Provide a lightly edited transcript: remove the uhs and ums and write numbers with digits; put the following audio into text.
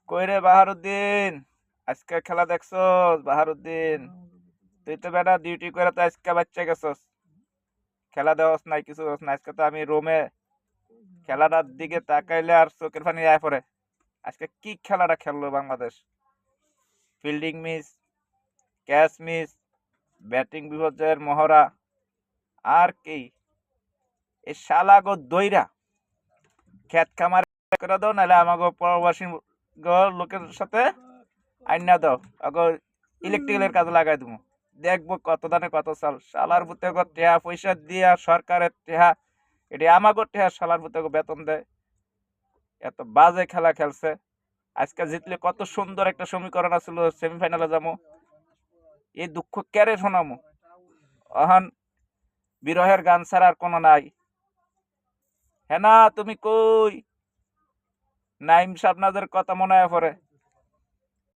কইরে বাহারুদ্দিন, আজকে খেলা দেখছস? বাহারুদ্দিন, তুই তো বেটা ডিউটি করে তো আজকে বাচ্চা গেছস, খেলা দেওয়াস নাই, কিছু দেওয়াস না। আজকে তো আমি রোমে খেলাটার দিকে তাকাইলে আর চোখের পানি আয় পড়ে। আজকে কি খেলাটা খেললো Bangladesh! Fielding miss, catch miss, batting বিপর্যয়ের মহড়া। আর কি, এই শালাগো দইরা খেত খামার করে দাও, নাহলে আমাকে প্রবাসী লোকের সাথে আইনা দাও, আগে ইলেকট্রিক্যালের কাজে লাগাই দেবো। দেখবো কত দানে কত চাল। শালার বুতে টেহা পয়সা দিয়া সরকারের টেহা, এটি আমাকে টেহা, শালার বুতে বেতন দেয়। এত বাজে খেলা খেলছে। আজকে জিতলে কত সুন্দর একটা সমীকরণ আছিল, সেমিফাইনালে যাবো। এই দুঃখ কেড়ে শোনামো? অহন বিরহের গান ছাড়া আর কোনো নাই। হ্যাঁ না, তুমি কই? নাইম শাবনাজের কথা মনে হয় পড়ে।